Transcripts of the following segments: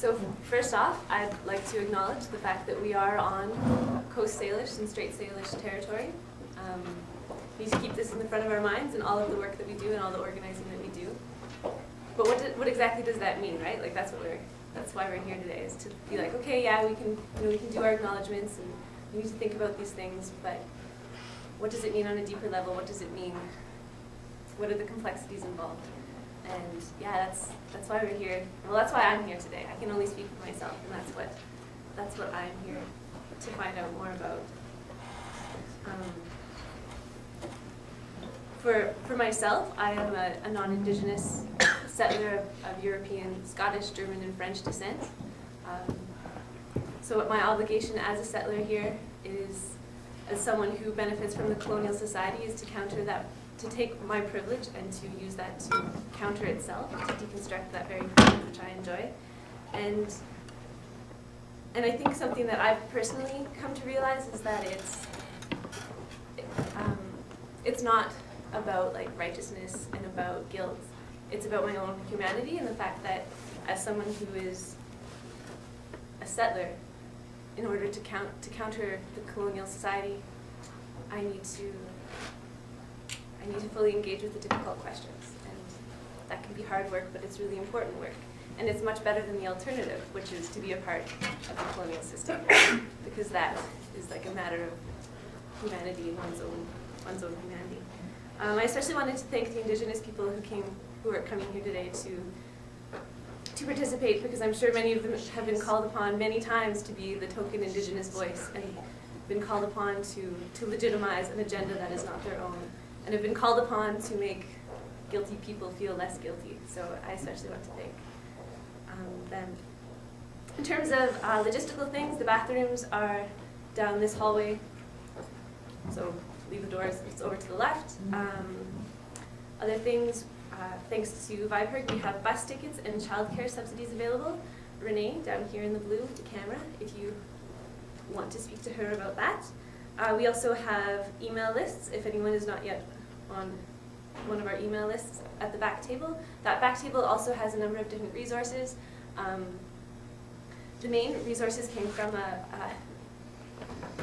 So first off, I'd like to acknowledge the fact that we are on Coast Salish and Strait Salish territory. We need to keep this in the front of our minds in all of the work that we do and all the organizing that we do. But what exactly does that mean, right? Like that's why we're here today, is to be like, okay, yeah, we can do our acknowledgements and we need to think about these things, but what does it mean on a deeper level? What does it mean? What are the complexities involved? And yeah, that's why we're here. Well, that's why I'm here today. I can only speak for myself, and that's what I'm here to find out more about. For myself, I am a non-Indigenous settler of European, Scottish, German, and French descent. So my obligation as a settler here is, as someone who benefits from the colonial society, is to counter that, to take my privilege and to use that to counter itself, to deconstruct that very thing which I enjoy. And I think something that I've personally come to realize is that it's not about like righteousness and about guilt. It's about my own humanity and the fact that as someone who is a settler, in order to counter the colonial society, I need to fully engage with the difficult questions. And that can be hard work, but it's really important work. And it's much better than the alternative, which is to be a part of the colonial system, because that is like a matter of humanity, one's own humanity. I especially wanted to thank the Indigenous people who are coming here today to participate, because I'm sure many of them have been called upon many times to be the token Indigenous voice, and been called upon to legitimize an agenda that is not their own, and have been called upon to make guilty people feel less guilty. So I especially want to thank them. In terms of logistical things, the bathrooms are down this hallway. So leave the doors, it's over to the left. Other things, thanks to Viberg, we have bus tickets and childcare subsidies available. Renee, down here in the blue with the camera, if you want to speak to her about that. We also have email lists, if anyone is not yet on one of our email lists, at the back table. That back table also has a number of different resources. The main resources came from a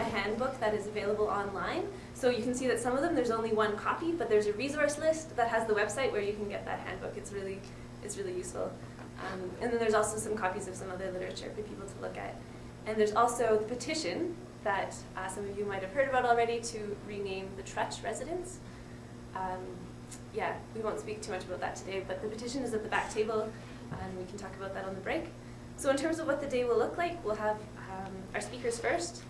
handbook that is available online. So you can see that some of them, there's only one copy, but there's a resource list that has the website where you can get that handbook. It's really useful. And then there's also some copies of some other literature for people to look at. And there's also the petition that some of you might have heard about already to rename the Trutch residence. Yeah, we won't speak too much about that today, but the petition is at the back table, and we can talk about that on the break. So in terms of what the day will look like, we'll have our speakers first,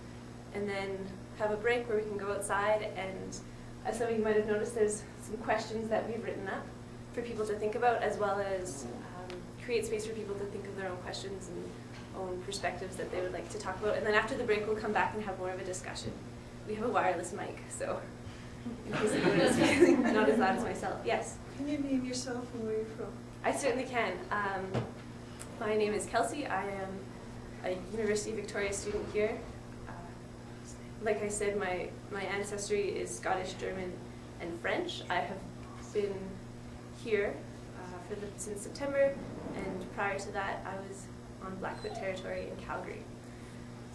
and then have a break where we can go outside, and as some of you might have noticed, there's some questions that we've written up for people to think about, as well as create space for people to think of their own questions and own perspectives that they would like to talk about. And then after the break, we'll come back and have more of a discussion. We have a wireless mic, so in case anyone is feeling not as loud as myself. Yes? Can you name yourself and where you're from? I certainly can. My name is Kelsey. I am a University of Victoria student here. Like I said, my ancestry is Scottish, German, and French. I have been here since September, and prior to that, I was on Blackfoot territory in Calgary.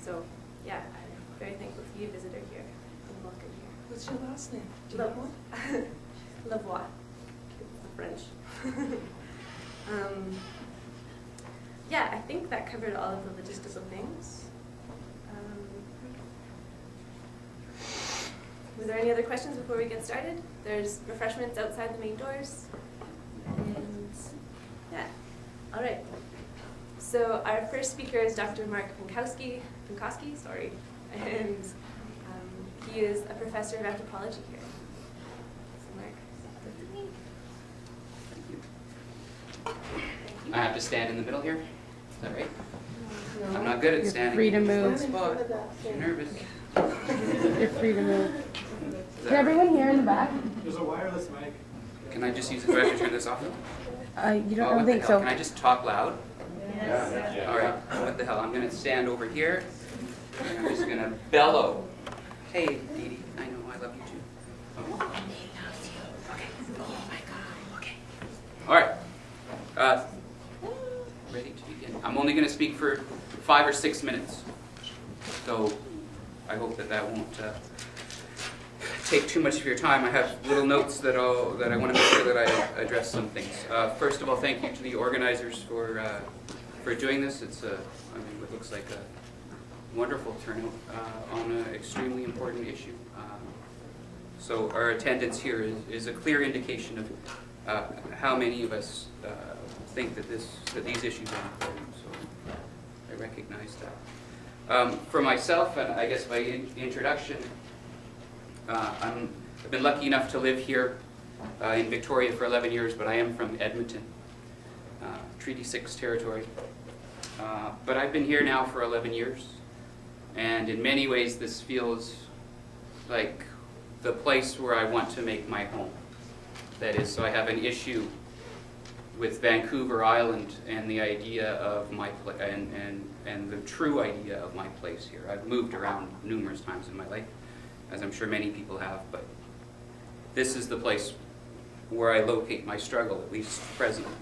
So, yeah, I'm very thankful to be a visitor here and welcome here. What's your last name? Do you have one? Lavoie. French. Yeah, I think that covered all of the logistical things. Was there any other questions before we get started? There's refreshments outside the main doors. And yeah, all right. So our first speaker is Dr. Marc Pinkoski, and he is a professor of anthropology here. So Marc, Thank you. I have to stand in the middle here? Is that right? No. I'm not good at standing. You're free to move. I'm nervous. You're free to move. Can everyone hear in the back? There's a wireless mic. Can I just use it? Do I have to turn this off? You don't think so. Can I just talk loud? Yes. All right. What the hell? I'm going to stand over here. And I'm just going to bellow. Hey, Dee Dee. I know. I love you too. Oh. Okay. Oh my God. Okay. All right. Ready to begin. I'm only going going to speak for 5 or 6 minutes. So I hope that that won't take too much of your time. I have little notes that I want to make sure that I address some things. First of all, thank you to the organizers for doing this. It's I mean, it looks like a wonderful turnout on an extremely important issue. So our attendance here is a clear indication of how many of us think that these issues are important. So I recognize that. For myself, and I guess by introduction, I've been lucky enough to live here in Victoria for 11 years, but I am from Edmonton, Treaty 6 territory. But I've been here now for 11 years, and in many ways this feels like the place where I want to make my home. That is, so I have an issue with Vancouver Island and the idea of my and the true idea of my place here. I've moved around numerous times in my life, as I'm sure many people have, but this is the place where I locate my struggle, at least presently.